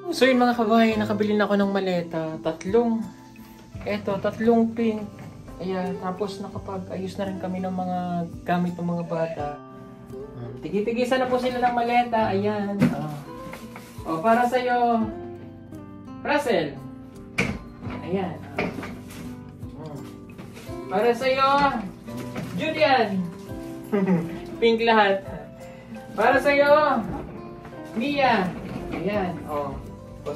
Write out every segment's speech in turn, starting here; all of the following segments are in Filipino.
So yun mga kabayan, nakabili na ako ng maleta. Tatlong pink. Ayan, tapos nakapag-ayos na rin kami ng mga gamit ng mga bata. Tigi-tigisan na po sila ng maleta. Ayan. O, para sa'yo, Russell. Ayan. Para sa'yo, Julian. Pink lahat. Para sa'yo, Mia. Ayan. O,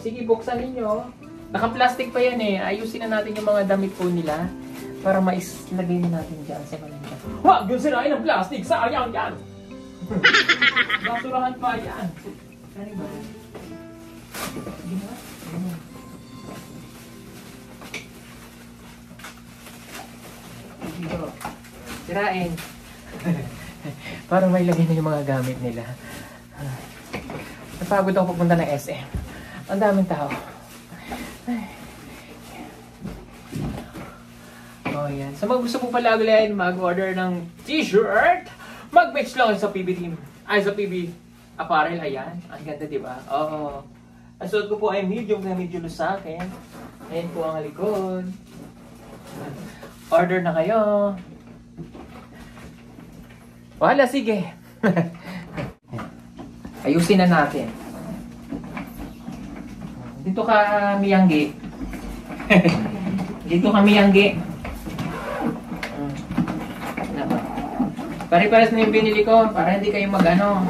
sige, buksan ninyo. Naka-plastic pa yan eh. Ayusin na natin yung mga damit po nila para maislagay na natin dyan sa kanila. Huwag yun sirain ng plastic! Sayang yan! Basurahan pa yan! Kani ba? Sige na? Dito. Sirain. Para may lagay na yung mga gamit nila. Napagod ako pupunta ng SM. Ang daming tao. Oh, yan. So, gusto po pala agalain mag-order ng t-shirt, mag-match lang sa PB team. Ay, sa PB apparel. Ayan. Ang ganda, diba? Oo. Ang suot ko po ay medium na medyo loose sa akin. Ayan po ang likod. Order na kayo. Wala, sige. Ayusin na natin. Dito ka, Miyanggi. Dito ka, Miyanggi. Pare-pares na yung binili ko para hindi kayo mag-ano.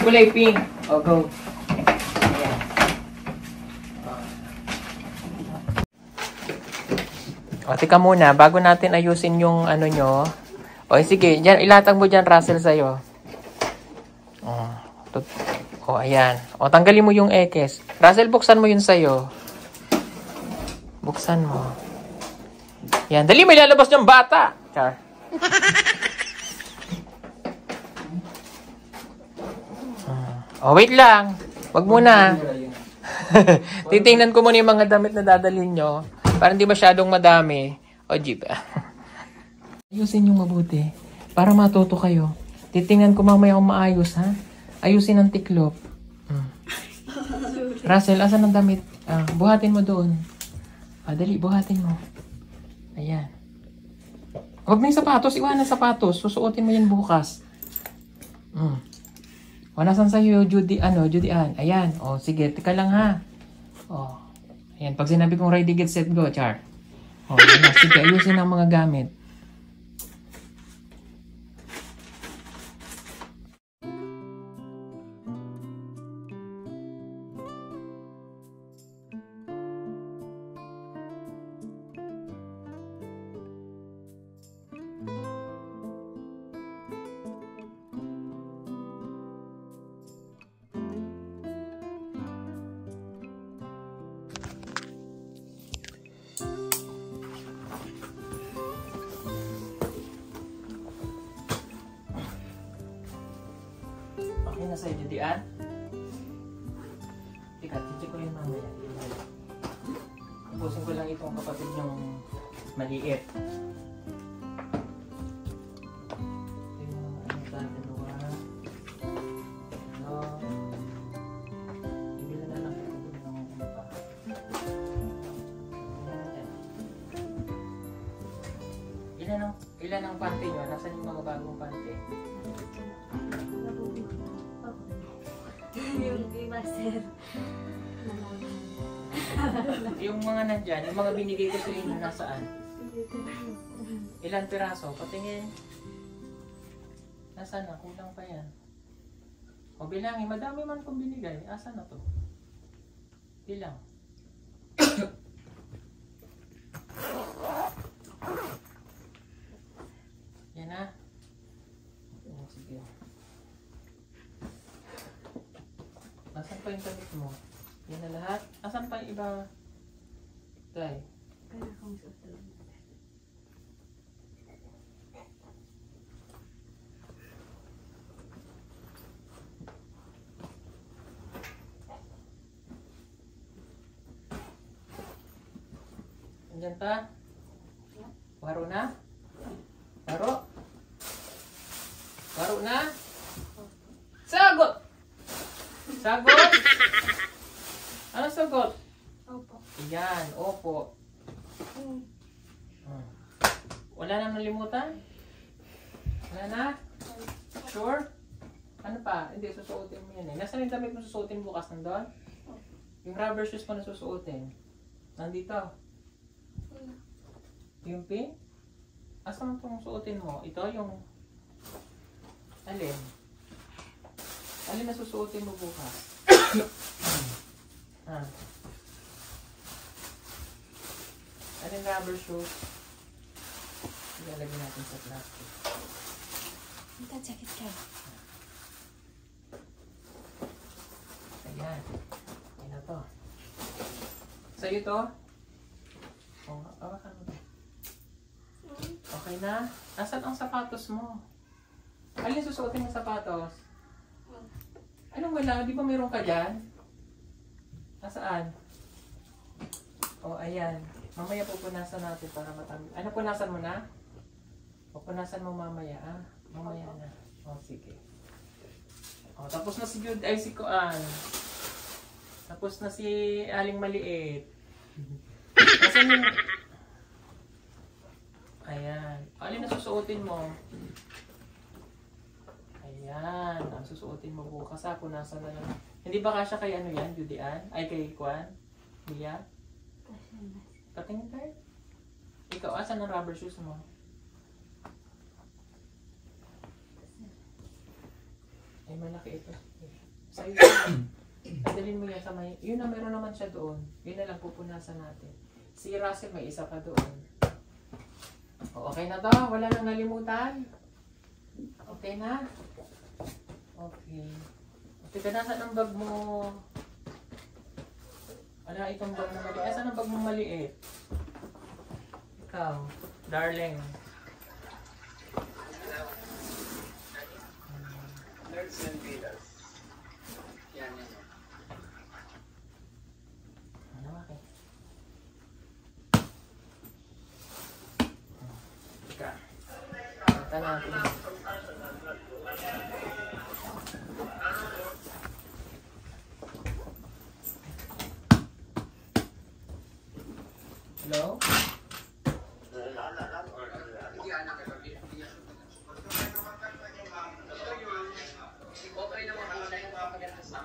Kulay pink. O, go. Ayan. O, tika muna. Bago natin ayusin yung ano nyo. O, sige. Dyan, ilatag mo dyan, Russell, sa'yo. O, ayan. O, tanggalin mo yung ekes. Russell, buksan mo yun sa'yo. Buksan mo. Yan. Dali, may lalabas niyang bata. Char. Oh, wait lang. Wag muna. Titingnan ko muna yung mga damit na dadalhin nyo. Para hindi masyadong madami. O, jeep. Ayusin yung mabuti. Para matuto kayo. Titingnan ko mamaya kung maayos, ha? Ayusin ang tiklop. Russell, asan ang damit? Buhatin mo doon. Dali, buhatin mo. Ayan. Huwag na yung sapatos. Iwanan sapatos. Susuotin mo yan bukas. O, nasan sa'yo, Judy Ann? Ayan. O, sige. Tika lang, ha? O. Ayan. Pag sinabi kong ready, get, set, go, Char. O, ayan. Sige, ayusin ang mga gamit. Na sa'yo, Judy Ann. Teka, check ko yun mamaya. Tapusin ko lang itong kapatid yung maliit. Ito yung mga ano sa dalawa. Ibila na lang ito ng ano pa. Ilan ang pante nyo? Nasaan yung mga bagong pante? Yung master. Yung mga nandyan, yung mga binigay ko sa inyo, nasaan? Ilan piraso? Patingin. Nasaan na? Kulang pa yan. O bilangin, madami man kong binigay. Asan na to? Bilang. Yan na. Sige. Asan pa yung damit mo? Yan na lahat? Asan pa yung iba? Tay. Kaya akong suot doon. Andyan pa? Waro na? Waro? Waro na? Sagot! Sagot! Ano sagot? Opo. Yan, opo. Wala nang nalimutan? Wala na? Sure? Ano pa? Hindi, susuotin mo yan eh. Nasaan yung damit mo susuotin bukas? Nandun? Yung rubber shoes mo na susuotin. Nandito. Yung pin? Asan itong suotin mo? Ito yung... Alin? Alin na susuotin mo bukas? Alin rubber shoes? Ilalagay natin sa plastic. Ito, jacket kayo. Ayan. Ayan na to. Sa'yo to? O, awakan mo to. Okay na? Asan ang sapatos mo? Alin susuotin ng sapatos? Anong wala? Di ba mayroon ka dyan? Nasaan? O, ayan. Mamaya pupunasan natin para matanggal. Ano, punasan mo na? Pupunasan mo mamaya, ah. Mamaya na. O, sige. O, tapos na si Jude, ay si Kuan. Tapos na si Aling Maliit. Nasaan yung... Ayan. Alin na susuotin mo? Ayan. Ang susuotin mo bukas, ha. Punasan na lang. Hindi ba kasya kay ano yan, Judy Ann? Ay, kay Kuan? Mia? Patingin tayo. Ikaw, asan ang rubber shoes mo? Ay, malaki ito. Sa'yo yun. Adalin mo yan sa may... Yun na, meron naman siya doon. Yun na lang pupunasan natin. Si Russell may isa pa doon. O, okay na to? Wala nang nalimutan? Okay na? Okay. Teka, nasaan ang bag mo? Wala itong bag na maliit. Asan ang bag mo maliit? Ikaw, darling. Nerds and Vidas. Yan, yan. Ano, okay. Teka. Punta natin. Hello? Okay naman po sa yung papaganda sa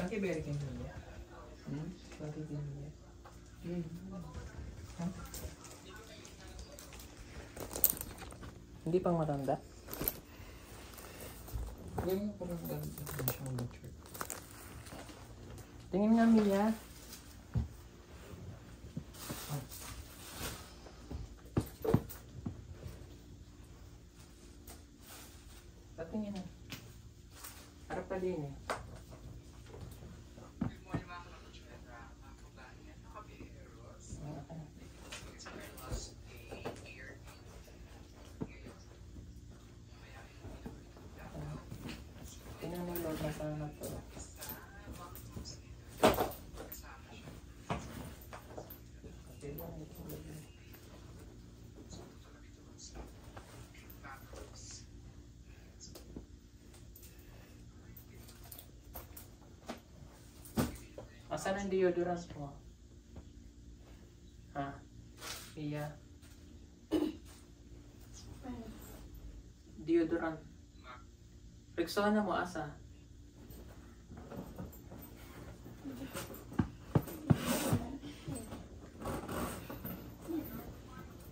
Bakit beri kayo niya? Bakit kayo niya? Hindi pang matanda? Ganyan pa rin siyang mature. Tingin nga, Mia. Patingin na. Harap pa din eh. Tingnan mo yung load na sana to. Asan ang deodorant mo? Ha? Iya. Deodorant. Rexona mo asa?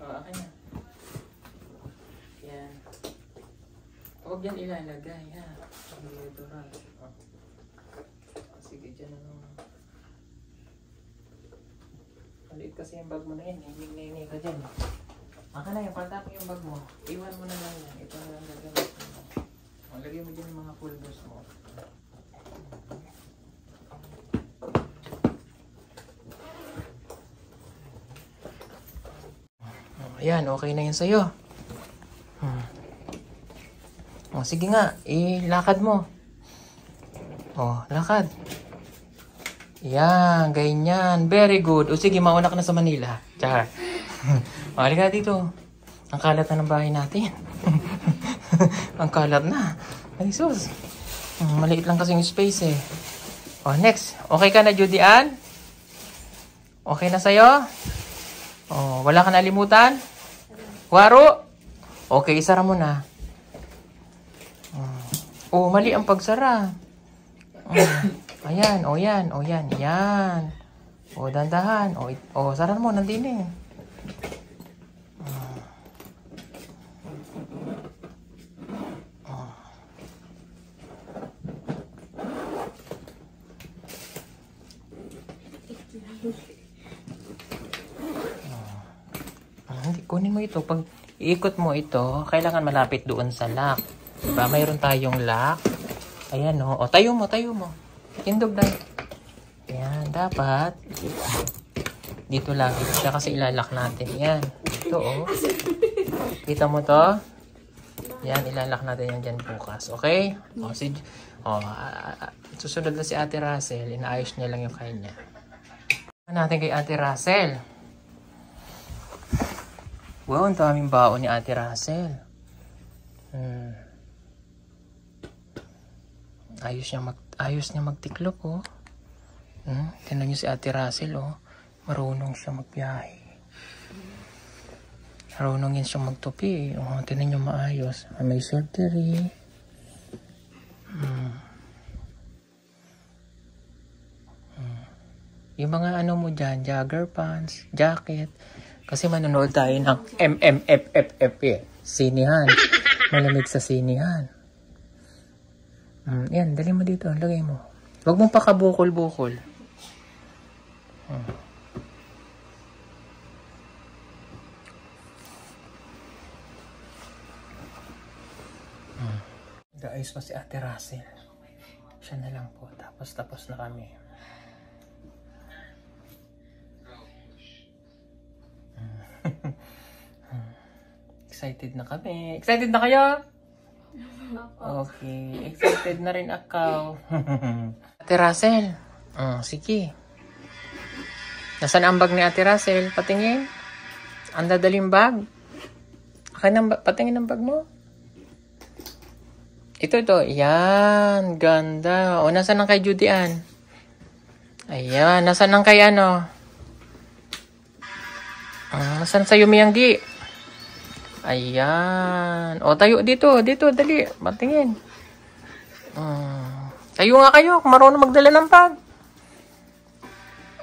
Oh, akin na. Yan. Huwag yan ilalagay, ha? Deodorant. Oh. Sige, dyan na naman. Maliit kasi yung bag mo na yan. Hingin ka dyan. Aka na yung pagtapon yung bag mo. Iwan mo na lang yan. Ito na lang gagamit mo. Lagyan mo dyan yung mga pulvers mo. Ayan, okay na yan sa'yo. O, sige nga. Lakad mo. O, lakad. Yan, ganyan. Very good. O, sige, mauna ka na sa Manila. Char. O, halika dito. Ang kalat na ng bahay natin. Ang kalat na. Ay, sus. Maliit lang kasi yung space eh. O, next. Okay ka na, Judy Ann? Okay na sa'yo? O, wala ka nalimutan? Waro? Okay, isara mo na. O, mali ang pagsara. Ayan, o yan, o yan, yan. O, dandahan. O, sara mo, nandun eh. Kunin mo ito. Pag iikot mo ito, kailangan malapit doon sa lock. Diba? Mayroon tayong lock. Ayan o. O, tayo mo, tayo mo. Tindog na. Ayan, dapat. Dito lang. Siya kasi ilalak natin. Ayan. Ito o. Kita mo to? Ayan, ilalak natin yan dyan bukas. Okay? O, susunod na si Ate Russell. Inaayos niya lang yung kanya. Natin kay Ate Russell. Wow, ang daming baon ni Ate Russell. Ayos niya magtiklop, oh. Tingnan niyo si Ate Russell, oh. Marunong siya magbiyahe. Marunong yan siya magtupi, oh. Tingnan niyo maayos. May surgery. Yung mga ano mo dyan, jogger pants, jacket. Kasi manonood tayo ng MMFFF eh. Sinihan. Malamig sa sinihan. Yan, dali mo dito. Lagay mo. Huwag mong pakabukol-bukol. Ayos pa si Ate Russell. Siya na lang po. Tapos na kami. Excited na kami. Excited na kayo? Okay. Excited na rin ako. Ate Russell. Sige. Nasaan ang bag ni Ate Russell? Patingin. Ang dadaling bag. Patingin ang bag mo. Ito. Yan. Ganda. O, nasaan ang kay Judy Ann? Ayan. Nasaan ang kay ano? Nasaan sa Yumiyanggi? Ayan. O, tayo dito. Dito, dali. Matingin. Tayo nga kayo. Kung marunong magdala ng bag.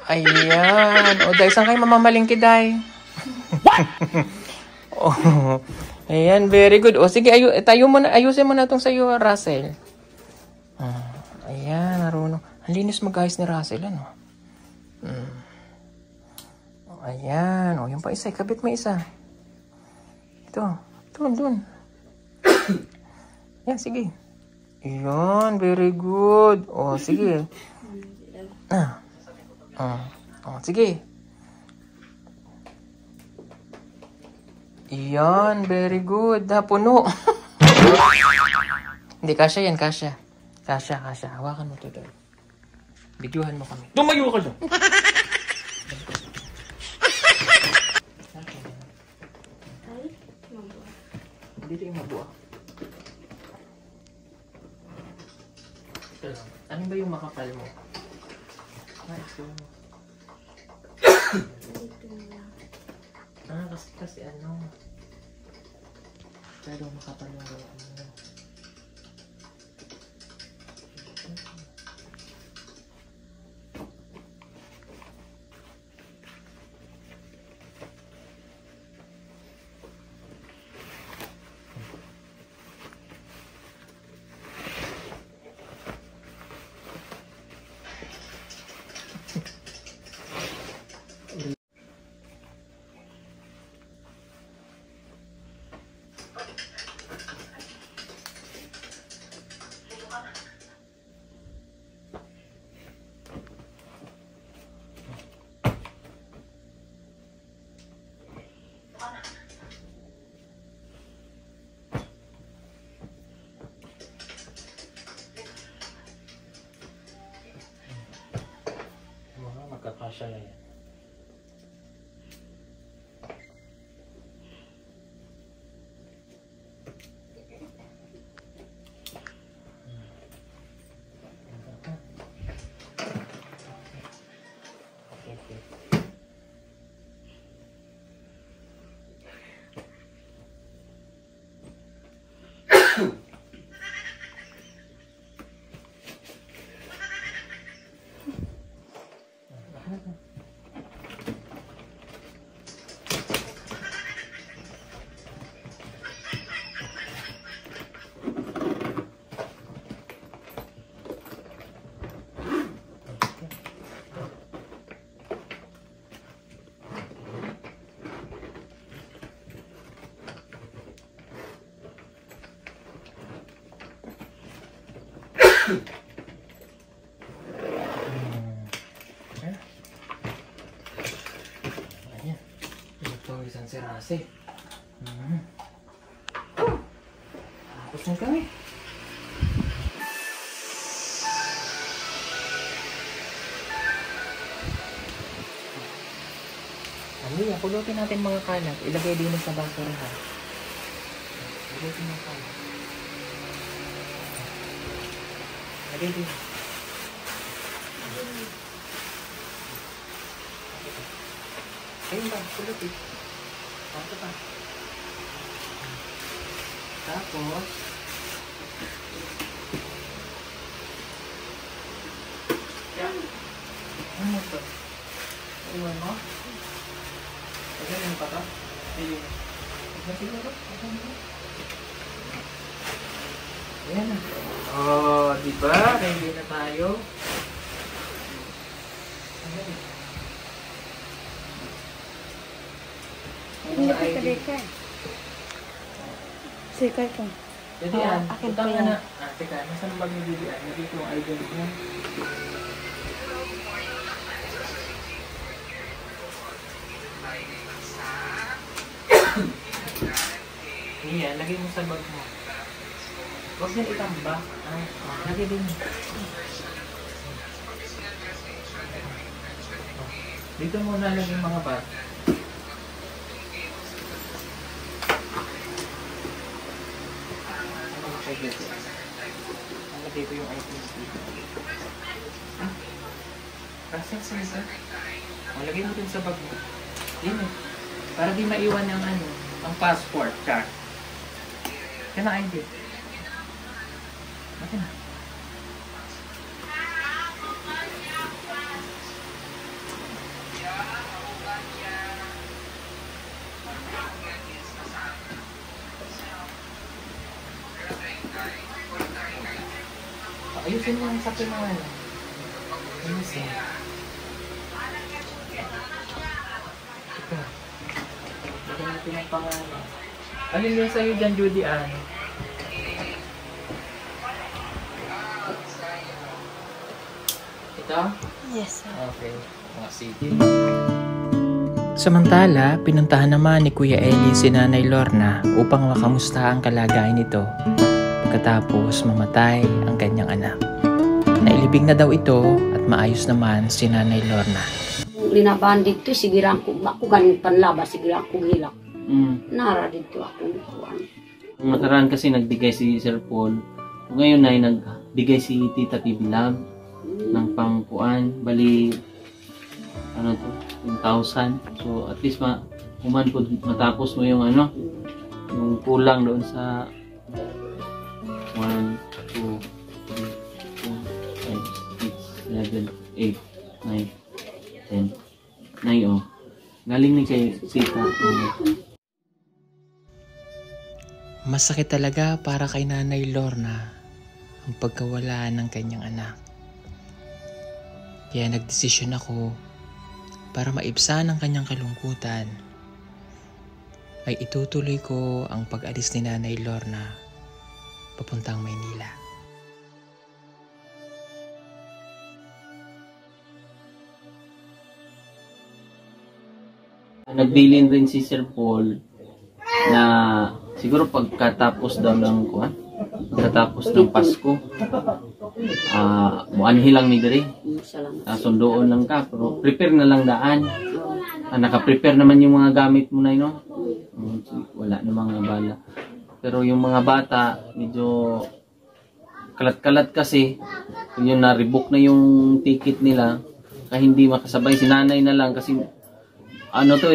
Ayan. O, dahil saan kayo mamamalingki, day? Oh, ayan, very good. O, sige, ayusin mo na itong sa'yo, Russell. Ayan, marunong. Ang linis mag-ayos ni Russell, ano? Ayan. O, yung pa isa. Kabit mo isa. Ito. Doon. Yan, sige. Ayan, very good. O, sige. Sige. Ayan, very good. Puno. Hindi, kasya yan, kasya. Kasya. Hawakan mo ito doon. Videohan mo kami. Tumayo ka doon. Dito yung mabuha. Ito lang. Ano ba yung makapal mo? Ito. Kasi ano. Pero makapal yung gawa mo. Ayan. Ito isang sirase. Tapos na kami. Amiya, pulutin natin mga kalat. Ilagay din sa basurahan. Pulutin mga kalat. Lagay din. Ayun ba, pulutin. Tapos pa. Tapos, yan. Ano mo ito? Iwan mo? Ayan yung pata. Ayun. Ayan na. Oh, diba? Ready na tayo. Ayan. Hindi ka kadeka. Sikay ko. Jadi yan. Akin Utang pa ka yan. na. Teka, nasan ang bag ni Bibian? Nandito yung idol niya. Iya, lagay mo sa bag mo. Huwag niya itamba. Lagay din. Dito muna lagay yung mga bag. Lagay ko yung items dito. Process sir. Lagay mo din sa bag mo. Yun eh. Para di maiwan yung ano, ang passport card. Kaya na ID. Bakit na? Ayusin mo ang sakit ng ano. Ayusin. Ito. Lagyan natin ang pangalan. Alin yung sa'yo dyan, Judy Ann? Ito? Yes, sir. Okay. Mga city. Samantala, pinuntahan naman ni Kuya Eli si Nanay Lorna upang makamusta ang kalagayan nito pagkatapos mamatay ang kanyang anak. Nailibing na daw ito at maayos naman si Nanay Lorna. Linabahan dito, sigirang ko, ako ganing panlaba, sigirang ko hilak. Nara dito ako. Nung nakaraan kasi nagbigay si Sir Paul. Ngayon ay nagbigay si Tita Pibilab ng pangkuan. Bali, ano to, 1,000. So at least matapos mo yung ano, yung kulang doon sa 1, 2, 3, 4, 5, 6, 7, 8, 9, 10. 9 oh. Galing ni kay Sita. Masakit talaga para kay Nanay Lorna ang pagkawala ng kanyang anak. Kaya nagdesisyon ako para maibsan ang kanyang kalungkutan ay itutuloy ko ang pag-alis ni Nanay Lorna papuntang Maynila. Nagbilin rin si Sir Paul na siguro pagkatapos daw ng pagkatapos ng Pasko, muanhi lang ni diri. Salamat. Sundoon lang ka, pero prepare na lang daan. Naka-prepare naman yung mga gamit mo na no? Wala na mga bala. Pero yung mga bata, medyo kalat-kalat kasi. Yung na-rebook na yung ticket nila, kaya hindi makasabay. Si nanay na lang kasi ano to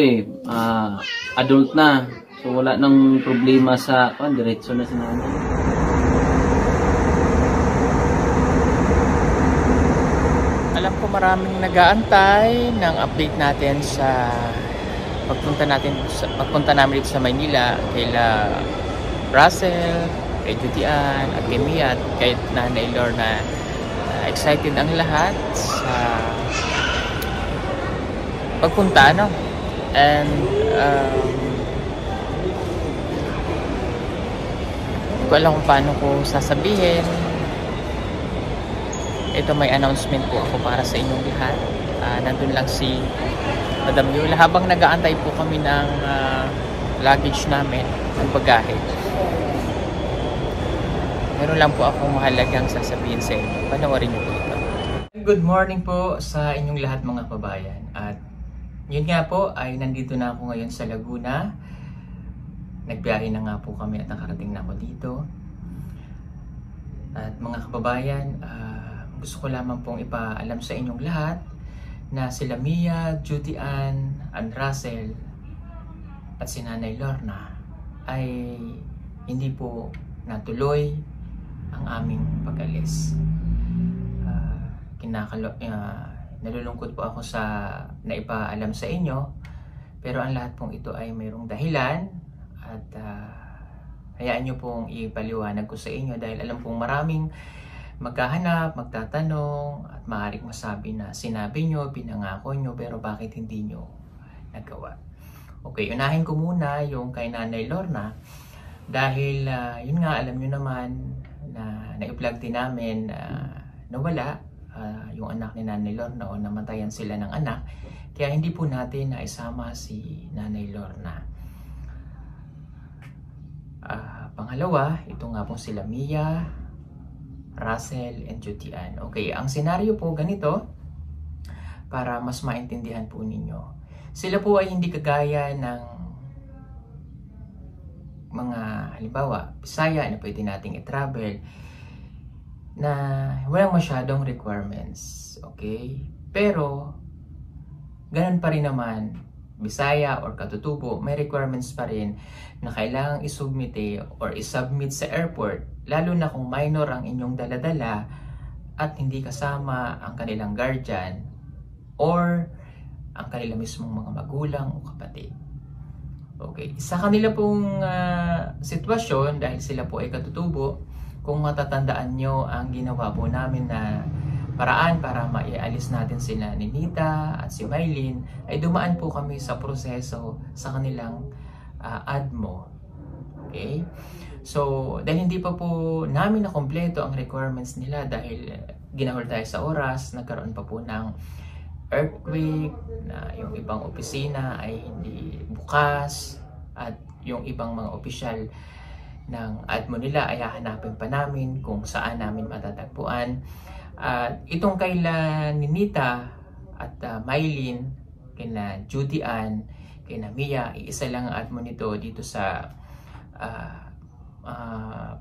adult na. So wala nang problema sa diretso na si nanay. Alam ko maraming nag-aantay ng update natin sa pagpunta namin dito sa Maynila kaila Russell, kay Judy Ann, at kay Mia, at kay Nanay Lorna. Excited ang lahat sa pagpunta, no? And hindi ko alam kung paano ko sasabihin ito may announcement po ako para sa inyong lahat. Nandun lang si Madam Yola habang nag-aantay po kami ng luggage namin, ng bagahe. Meron lang po akong mahalagang sasabihin sa inyo. Panoorin niyo po ito. Good morning po sa inyong lahat mga kabayan. At yun nga po ay nandito na ako ngayon sa Laguna. Nagbiyahe na nga po kami at nakarating na ako dito. At mga kababayan, gusto ko lamang pong ipaalam sa inyong lahat na sila Mia, Judy Ann, Russell at si Nanay Lorna ay hindi po natuloy ang aming pag-alis. Nalulungkot po ako sa naipaalam sa inyo, pero ang lahat pong ito ay mayroong dahilan at hayaan nyo pong ipaliwanag ko sa inyo dahil alam pong maraming maghahanap, magtatanong at maaaring masabi na sinabi nyo, pinangako nyo, pero bakit hindi nyo nagawa? Okay, unahin ko muna yung kay Nanay Lorna dahil yun nga, alam nyo naman na na-vlog din namin nawala yung anak ni Nanay Lorna o namatayan sila ng anak, kaya hindi po natin naisama si Nanay Lorna. Pangalawa, ito nga po sila Mia, Russell, and Judy Ann. Okay, ang senaryo po ganito para mas maintindihan po ninyo. Sila po ay hindi kagaya ng mga halimbawa, Bisaya na pwede nating i-travel na walang masyadong requirements. Okay? Pero ganun pa rin naman, Bisaya or Katutubo, may requirements pa rin na kailangang isubmit or isubmit sa airport, lalo na kung minor ang inyong daladala at hindi kasama ang kanilang guardian or ang kanilang mismong mga magulang o kapatid. Okay, sa kanila pong sitwasyon, dahil sila po ay Katutubo, kung matatandaan nyo ang ginawa po namin na paraan para maialis natin sila ni Nita at si Mylene, ay dumaan po kami sa proseso sa kanilang ADMO. Okay? So, dahil hindi pa po namin nakompleto ang requirements nila dahil ginahol tayo sa oras, nagkaroon pa po ng earthquake, na yung ibang opisina ay hindi bukas at yung ibang mga opisyal ng ADMO nila ay hahanapin pa namin kung saan namin matatagpuan. Itong kaila ni Nita at Mylene, kina Judy Ann, kina Mia, iisa lang ang ADMO nito dito sa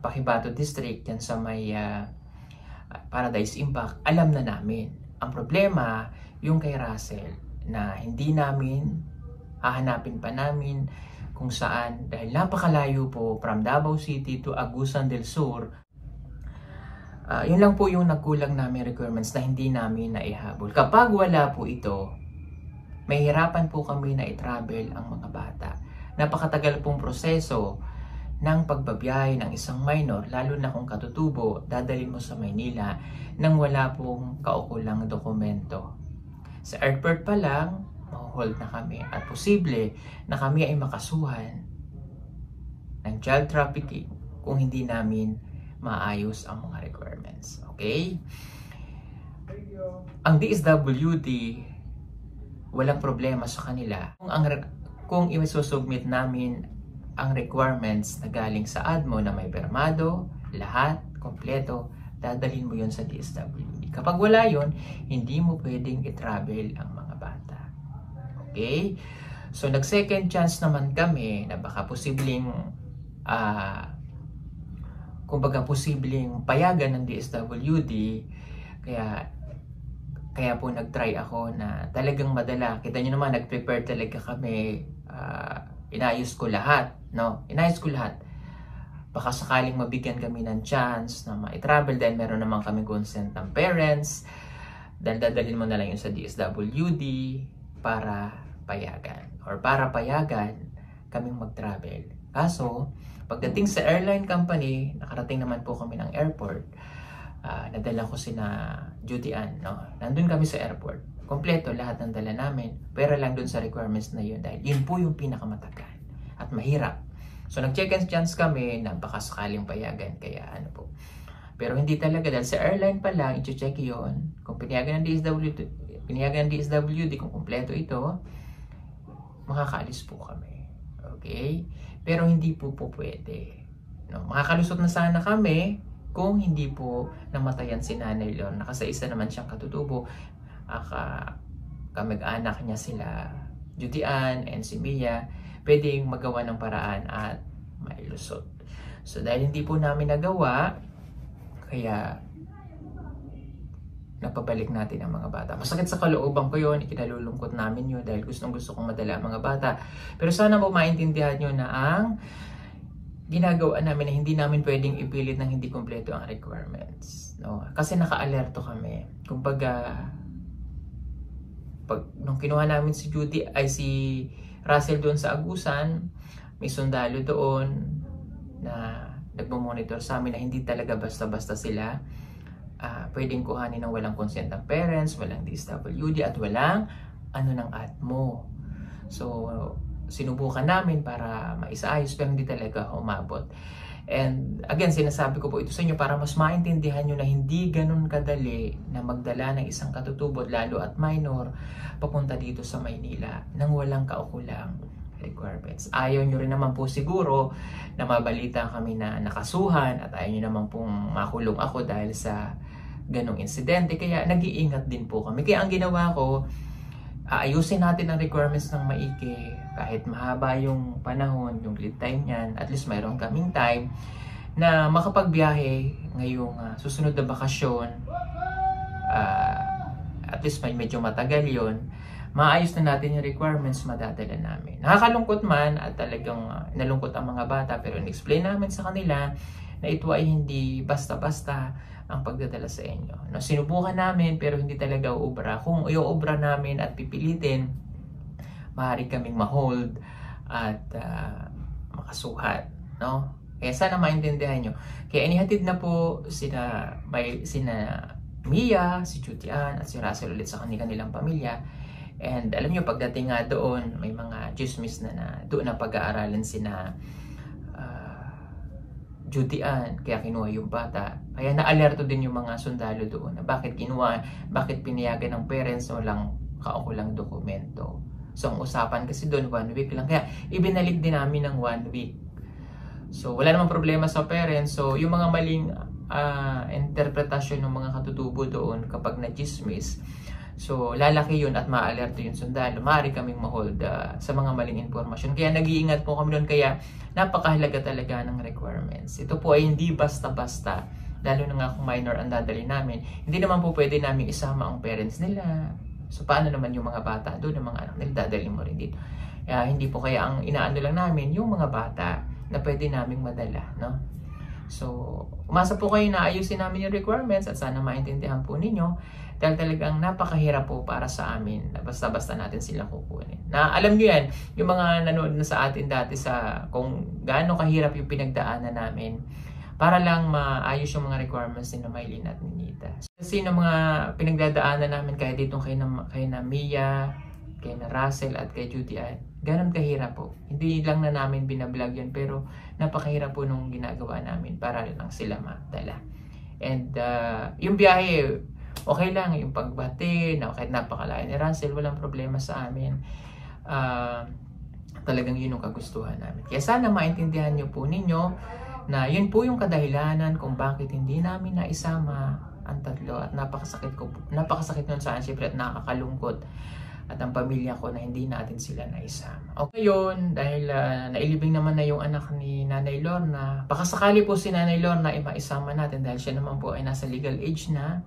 Pahibato District, yan sa may Paradise Impact. Alam na namin. Ang problema, yung kay Russell, na hindi namin hahanapin pa namin kung saan, dahil napakalayo po from Davao City to Agusan del Sur. Yun lang po yung nagkulang namin requirements na hindi namin naihabol. Kapag wala po ito, may hirapan po kami na i-travel ang mga bata. Napakatagal pong proseso ng pagbabiyahe ng isang minor, lalo na kung Katutubo, dadalhin mo sa Maynila nang wala pong kaukulang dokumento. Sa airport pa lang, mahuhold na kami at posible na kami ay makasuhan ng child trafficking kung hindi namin maayos ang mga requirements. Okay? Ang DSWD, walang problema sa kanila. Kung i-submit namin ang requirements na galing sa ADMO na may permado, lahat, kompleto, dadalhin mo yon sa DSWD. Kapag wala yon, hindi mo pwedeng i-travel ang mga bata. Okay? So, nag-second chance naman kami na baka posibleng kumbaga posibleng payagan ng DSWD, kaya po nag-try ako na talagang madala. Kita nyo naman, nag-prepare talaga kami, inayos ko lahat, no? Inayos ko lahat. Baka sakaling mabigyan kami ng chance na ma-travel dahil meron naman kami consent ng parents, dahil dadalhin mo na lang yun sa DSWD para payagan or para payagan kaming mag-travel. Kaso, pagdating sa airline company, nakarating naman po kami ng airport. Nadala ko sina Judy Ann, no? Nandun kami sa airport. Kompleto lahat ng dala namin. Pero lang dun sa requirements na yun dahil yun po yung pinakamatagal at mahirap. So nag-check and chance kami na baka sakaling payagan. Kaya ano po. Pero hindi talaga, dahil sa airline pa lang, i-check yun. Kung pinayagan ng DSWD kung kumpleto ito, makakaalis po kami. Okay? Pero hindi po pwede. No? Makakalusot na sana kami kung hindi po namatayan si Nanay Lorna. Kasi isa naman siyang katutubo. Kamag-anak niya sila Judy Ann and si Mia, pwedeng magawa ng paraan at mailusot. So dahil hindi po namin nagawa, kaya napabalik natin ang mga bata. Masakit sa kalooban ko yun, ikinalulungkot namin yun dahil gusto kong madala ang mga bata. Pero sana po maintindihan nyo na ang ginagawa namin na hindi namin pwedeng ipilit ng hindi kompleto ang requirements. No? Kasi naka-alerto kami. Kumbaga, nung kinuha namin si Russell doon sa Agusan, may sundalo doon na nagmo-monitor sa amin na hindi talaga basta-basta sila pwedeng kuhanin ng walang consent ng parents, walang DSWD at walang ng ATMO. So, sinubukan namin para maisaayos pero hindi talaga umabot. And again, sinasabi ko po ito sa inyo para mas maintindihan nyo na hindi ganun kadali na magdala ng isang katutubod, lalo at minor, papunta dito sa Maynila nang walang kaukulang requirements. Ayaw nyo rin naman po siguro na mabalita kami na nakasuhan at ayaw nyo naman pong makulong ako dahil sa ganong insidente. Kaya nag-iingat din po kami. Kaya ang ginawa ko, ayusin natin ang requirements ng maigi. Kahit mahaba yung panahon, yung lead time niyan, at least mayroon kaming time na makapagbiyahe ngayong susunod na bakasyon. At least medyo matagal yon. Maayos na natin yung requirements, madadala namin. Nakakalungkot man at talagang nalungkot ang mga bata, pero in-explain namin sa kanila na ito ay hindi basta-basta ang pagdadala sa inyo. No, sinubukan namin pero hindi talaga uubra. Kung iuubra namin at pipilitin, maaari kaming ma-hold at makasuhat. No? Kaya sana maintindihan nyo. Kaya inihatid na po sina Mia, si Judy Ann at si Russell ulit sa kanilang pamilya. And alam nyo, pagdating nga doon, may mga chismis na doon na pag-aaralan sina Judy Ann, kaya kinuha yung bata. Kaya na-alerto din yung mga sundalo doon na bakit kinuha, bakit pinayagan ng parents na walang kaukulang dokumento. So ang usapan kasi doon 1 week lang, kaya ibinalik din namin ng 1 week. So wala namang problema sa parents. So yung mga maling interpretasyon ng mga katutubo doon kapag na-chismis, so lalaki yun at ma-alerto yung sundalo, maaari kaming ma-hold sa mga maling informasyon. Kaya nag-iingat po kami doon, kaya napakahalaga talaga ng requirements. Ito po ay hindi basta-basta, lalo na nga kung minor ang dadali namin. Hindi naman po pwede namin isama ang parents nila. So paano naman yung mga bata doon, yung mga anak nila, dadali mo rin dito. Hindi po, kaya ang inaano lang namin yung mga bata na pwede naming madala, no? So umasa po kayo na ayusin namin yung requirements at sana maintindihan po ninyo. Dahil talagang napakahirap po para sa amin na basta-basta natin sila kukunin. Na alam nyo yan, yung mga nanood na sa atin dati sa kung gaano kahirap yung pinagdaanan namin para lang maayos yung mga requirements ni Maylin at ni Nita. Kasi yung mga pinagdadaanan namin kahit dito kay na Mia, kay na Russell at kay Judy Ann, ganun kahirap po. Hindi lang na namin binablog yan, pero napakahirap po nung ginagawa namin para lang sila madala. And yung biyahe, okay lang, yung pagbati, na kahit napakalayo ni Russell, walang problema sa amin. Talagang yun yung kagustuhan namin. Kaya sana maintindihan nyo po ninyo na yun po yung kadahilanan kung bakit hindi namin naisama ang tatlo. At napakasakit nun sa akin, syempre, at nakakalungkot. At ang pamilya ko na hindi natin sila naisama. Okay yun, dahil nailibing naman na yung anak ni Nanay Lorna. Baka sakali po si Nanay Lorna ay maisama natin dahil siya naman po ay nasa legal age na.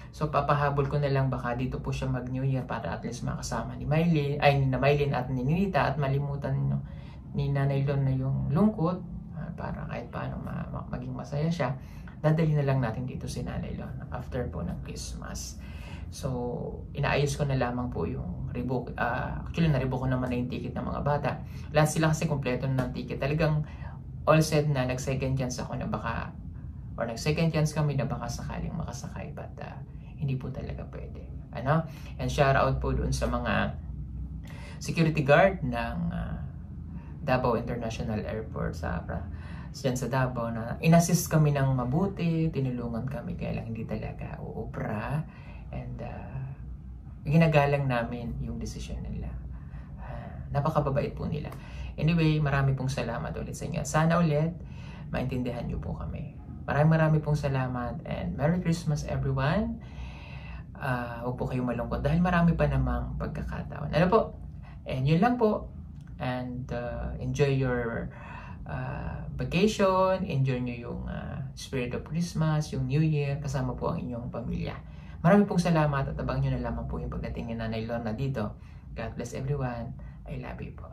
So papahabol ko na lang baka dito po siya mag New Year para at least makasama ni Maylin at ni Nita at malimutan ni Nanay Lorna yung lungkot para kahit paano maging masaya siya. Dadali na lang natin dito si Nanay Lorna after po ng Christmas. So inaayos ko na lamang po yung rebook. Actually na-rebook ko naman na yung ticket ng mga bata. Lahat sila kasi kompleto na ng ticket. Talagang all set na, nag-second chance ako na baka, or nag-second chance kami na baka sakaling makasakay, but hindi po talaga pwede. Ano? And shout out po doon sa mga security guard ng Davao International Airport dyan sa Davao na inassist kami ng mabuti, tinulungan kami, kaya lang hindi talaga uubra. And ginagalang namin yung desisyon nila. Napakababait po nila. Anyway, marami pong salamat ulit sa inyo. Sana ulit, maintindihan niyo po kami. Marami pong salamat and Merry Christmas everyone. Huwag po kayong malungkot dahil marami pa namang pagkakataon. Ano po? And yun lang po. And enjoy your vacation, enjoy nyo yung spirit of Christmas, yung New Year, kasama po ang inyong pamilya. Marami pong salamat at abang nyo na lamang po yung pagdating ni Nanay Lorna dito. God bless everyone. I love you po.